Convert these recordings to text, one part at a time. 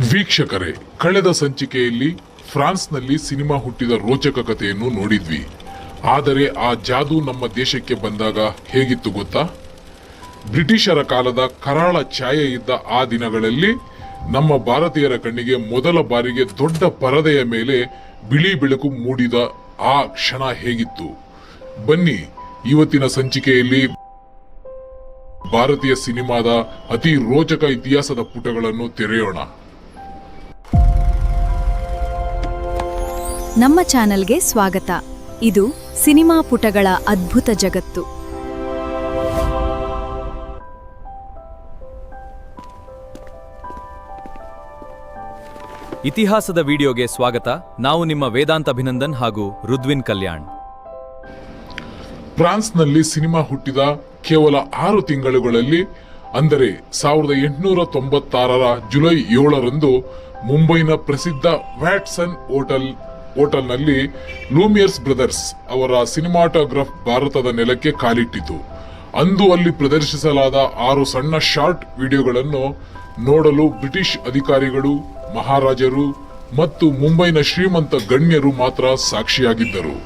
ವೀಕ್ಷಕರೇ, ಕಳೆದ ಸಂಚಿಕೆಯಲ್ಲಿ ಫ್ರಾನ್ಸ್ನಲ್ಲಿ ಸಿನಿಮಾ ಹುಟ್ಟಿದ ರೋಚಕ ಕಥೆಯನ್ನು ನೋಡಿದ್ವಿ. ಆದರೆ ಆ ಜಾದೂ ನಮ್ಮ ದೇಶಕ್ಕೆ ಬಂದಾಗ ಹೇಗಿತ್ತು ಗೊತ್ತಾ? ಬ್ರಿಟಿಷರ ಕಾಲದ ಕರಾಳ ಛಾಯೆ ಇದ್ದ ಆ ದಿನಗಳಲ್ಲಿ ನಮ್ಮ ಭಾರತೀಯರ ಕಣ್ಣಿಗೆ ಮೊದಲ ಬಾರಿಗೆ ದೊಡ್ಡ ಪರದೆಯ ಮೇಲೆ ಬಿಳಿ ಬೆಳಕು ಮೂಡಿದ ಆ ಕ್ಷಣ ಹೇಗಿತ್ತು? ಬನ್ನಿ, ಇವತ್ತಿನ ಸಂಚಿಕೆಯಲ್ಲಿ ಭಾರತೀಯ ಸಿನಿಮಾದ ಅತಿ ರೋಚಕ ಇತಿಹಾಸದ ಪುಟಗಳನ್ನು ತೆರೆಯೋಣ. ನಮ್ಮ ಚಾನೆಲ್ಗೆ ಸ್ವಾಗತ. ಇದು ಸಿನಿಮಾ ಪುಟಗಳ ಅದ್ಭುತ ಜಗತ್ತು. ಇತಿಹಾಸದ ವಿಡಿಯೋಗೆ ಸ್ವಾಗತ. ನಾವು ನಿಮ್ಮ ವೇದಾಂತ್ ಅಭಿನಂದನ್ ಹಾಗೂ ರುದ್ವಿನ್ ಕಲ್ಯಾಣ್. ಫ್ರಾನ್ಸ್ನಲ್ಲಿ ಸಿನಿಮಾ ಹುಟ್ಟಿದ ಕೇವಲ 6 ತಿಂಗಳುಗಳಲ್ಲಿ, ಅಂದರೆ 1896ರ ಜುಲೈ 7ರಂದು ಮುಂಬೈನ ಪ್ರಸಿದ್ಧ ವ್ಯಾಟ್ಸನ್ ಹೋಟೆಲ್ನಲ್ಲಿ ಲೂಮಿಯರ್ಸ್ ಬ್ರದರ್ಸ್ ಅವರ ಸಿನಿಮಾಟೋಗ್ರಾಫ್ ಭಾರತದ ನೆಲಕ್ಕೆ ಕಾಲಿಟ್ಟಿತು. ಅಂದು ಅಲ್ಲಿ ಪ್ರದರ್ಶಿಸಲಾದ 6 ಸಣ್ಣ ಶಾರ್ಟ್ ವಿಡಿಯೋಗಳನ್ನು ನೋಡಲು ಬ್ರಿಟಿಷ್ ಅಧಿಕಾರಿಗಳು, ಮಹಾರಾಜರು ಮತ್ತು ಮುಂಬೈನ ಶ್ರೀಮಂತ ಗಣ್ಯರು ಮಾತ್ರ ಸಾಕ್ಷಿಯಾಗಿದ್ದರು.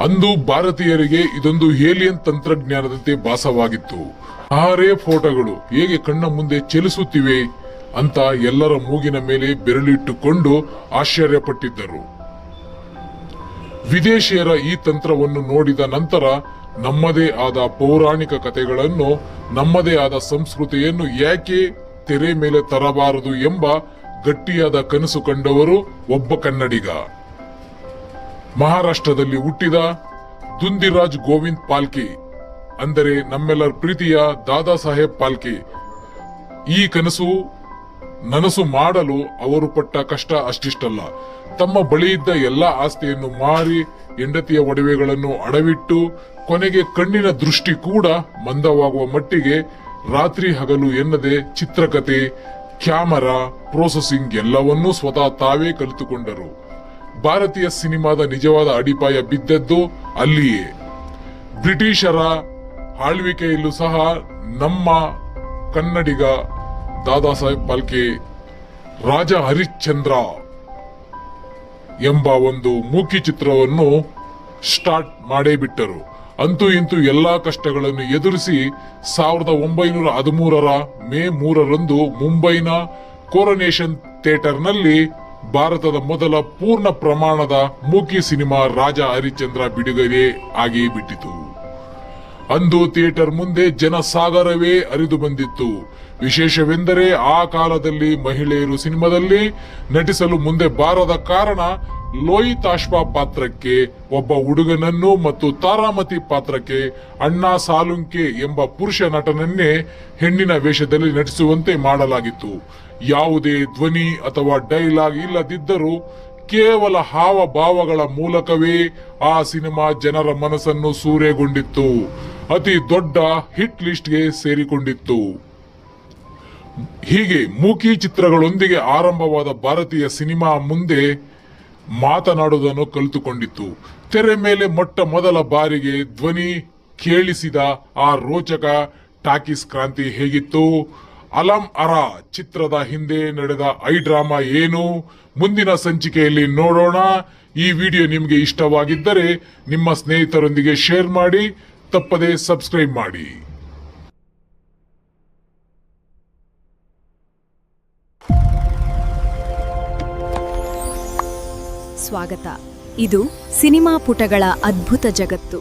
ಅಂದು ಭಾರತೀಯರಿಗೆ ಇದೊಂದು ಏಲಿಯನ್ ತಂತ್ರಜ್ಞಾನದಂತೆ ಭಾಸವಾಗಿತ್ತು. 6 ಫೋಟೋಗಳು ಹೇಗೆ ಕಣ್ಣ ಮುಂದೆ ಚಲಿಸುತ್ತಿವೆ ಅಂತ ಎಲ್ಲರ ಮೂಗಿನ ಮೇಲೆ ಬೆರಳಿಟ್ಟುಕೊಂಡು ಆಶ್ಚರ್ಯಪಟ್ಟಿದ್ದರು. ವಿದೇಶಿಯರ ಈ ತಂತ್ರವನ್ನು ನೋಡಿದ ನಂತರ ನಮ್ಮದೇ ಆದ ಪೌರಾಣಿಕ ಕಥೆಗಳನ್ನು, ನಮ್ಮದೇ ಆದ ಸಂಸ್ಕೃತಿಯನ್ನು ಯಾಕೆ ತೆರೆ ಮೇಲೆ ತರಬಾರದು ಎಂಬ ಗಟ್ಟಿಯಾದ ಕನಸು ಕಂಡವರು ಒಬ್ಬ ಕನ್ನಡಿಗ. ಮಹಾರಾಷ್ಟ್ರದಲ್ಲಿ ಹುಟ್ಟಿದ ದುಂದಿರಾಜ್ ಗೋವಿಂದ್ ಪಾಲ್ಕೆ, ಅಂದರೆ ನಮ್ಮೆಲ್ಲರ ಪ್ರೀತಿಯ ದಾದಾ ಸಾಹೇಬ್ ಪಾಲ್ಕೆ. ಈ ನನಸು ಮಾಡಲು ಅವರು ಪಟ್ಟ ಕಷ್ಟ ಅಷ್ಟಿಷ್ಟಲ್ಲ. ತಮ್ಮ ಬಳಿ ಇದ್ದ ಎಲ್ಲ ಆಸ್ತಿಯನ್ನು ಮಾರಿ, ಹೆಂಡತಿಯ ಒಡವೆಗಳನ್ನು ಅಡವಿಟ್ಟು, ಕೊನೆಗೆ ಕಣ್ಣಿನ ದೃಷ್ಟಿ ಕೂಡ ಮಂದವಾಗುವ ಮಟ್ಟಿಗೆ ರಾತ್ರಿ ಹಗಲು ಎನ್ನದೆ ಚಿತ್ರಕಥೆ, ಕ್ಯಾಮರಾ, ಪ್ರೊಸೆಸಿಂಗ್ ಎಲ್ಲವನ್ನೂ ಸ್ವತಃ ತಾವೇ ಕಲಿತುಕೊಂಡರು. ಭಾರತೀಯ ಸಿನಿಮಾದ ನಿಜವಾದ ಅಡಿಪಾಯ ಬಿದ್ದದ್ದು ಅಲ್ಲಿಯೇ. ಬ್ರಿಟಿಷರ ಆಳ್ವಿಕೆಯಲ್ಲೂ ಸಹ ನಮ್ಮ ಕನ್ನಡಿಗ ದಾದಾ ಸಾಹೇಬ್ ಪಾಲ್ಕೆ ರಾಜ ಹರಿಶ್ಚಂದ್ರ ಎಂಬ ಒಂದು ಮೂಕಿ ಚಿತ್ರವನ್ನು ಸ್ಟಾರ್ಟ್ ಮಾಡೇ ಬಿಟ್ಟರು. ಅಂತೂ ಇಂತೂ ಎಲ್ಲಾ ಕಷ್ಟಗಳನ್ನು ಎದುರಿಸಿ 1913ರ ಮೇ 3ರಂದು ಮುಂಬೈನ ಕೊರೊನೇಷನ್ ಥಿಯೇಟರ್ನಲ್ಲಿ ಭಾರತದ ಮೊದಲ ಪೂರ್ಣ ಪ್ರಮಾಣದ ಮೂಕಿ ಸಿನಿಮಾ ರಾಜ ಹರಿಶ್ಚಂದ್ರ ಬಿಡುಗಡೆ ಆಗಿ ಬಿಟ್ಟಿತು. ಅಂದು ಥಿಯೇಟರ್ ಮುಂದೆ ಜನಸಾಗರವೇ ಹರಿದು ಬಂದಿತ್ತು. ವಿಶೇಷವೆಂದರೆ ಆ ಕಾಲದಲ್ಲಿ ಮಹಿಳೆಯರು ಸಿನಿಮಾದಲ್ಲಿ ನಟಿಸಲು ಮುಂದೆ ಬಾರದ ಕಾರಣ ಲೋಹಿತ್ ಆಶ್ವಾ ಪಾತ್ರಕ್ಕೆ ಒಬ್ಬ ಹುಡುಗನನ್ನು ಮತ್ತು ತಾರಾಮತಿ ಪಾತ್ರಕ್ಕೆ ಅಣ್ಣಾ ಸಾಲುಂಕೆ ಎಂಬ ಪುರುಷ ನಟನನ್ನೇ ಹೆಣ್ಣಿನ ವೇಷದಲ್ಲಿ ನಟಿಸುವಂತೆ ಮಾಡಲಾಗಿತ್ತು. ಯಾವುದೇ ಧ್ವನಿ ಅಥವಾ ಡೈಲಾಗ್ ಇಲ್ಲದಿದ್ದರೂ ಕೇವಲ ಹಾವಭಾವಗಳ ಮೂಲಕವೇ ಆ ಸಿನಿಮಾ ಜನರ ಮನಸ್ಸನ್ನು ಸೂರೆಗೊಂಡಿತ್ತು. ಅತಿ ದೊಡ್ಡ ಹಿಟ್ ಲಿಸ್ಟ್ಗೆ ಸೇರಿಕೊಂಡಿತ್ತು. ಹೀಗೆ ಮೂಕಿ ಚಿತ್ರಗಳೊಂದಿಗೆ ಆರಂಭವಾದ ಭಾರತೀಯ ಸಿನಿಮಾ ಮುಂದೆ ಮಾತನಾಡುವುದನ್ನು ಕಲಿತುಕೊಂಡಿತ್ತು. ತೆರೆ ಮೇಲೆ ಮೊಟ್ಟ ಮೊದಲ ಬಾರಿಗೆ ಧ್ವನಿ ಕೇಳಿಸಿದ ಆ ರೋಚಕ ಟಾಕೀಸ್ ಕ್ರಾಂತಿ ಹೇಗಿತ್ತು? ಅಲಂ ಅರಾ ಚಿತ್ರದ ಹಿಂದೆ ನಡೆದ ಐ ಡ್ರಾಮಾ ಏನು? ಮುಂದಿನ ಸಂಚಿಕೆಯಲ್ಲಿ ನೋಡೋಣ. ಈ ವಿಡಿಯೋ ನಿಮಗೆ ಇಷ್ಟವಾಗಿದ್ದರೆ ನಿಮ್ಮ ಸ್ನೇಹಿತರೊಂದಿಗೆ ಶೇರ್ ಮಾಡಿ, ತಪ್ಪದೇ ಸಬ್ಸ್ಕ್ರೈಬ್ ಮಾಡಿ. ಸ್ವಾಗತ. ಇದು ಸಿನಿಮಾ ಪುಟಗಳ ಅದ್ಭುತ ಜಗತ್ತು.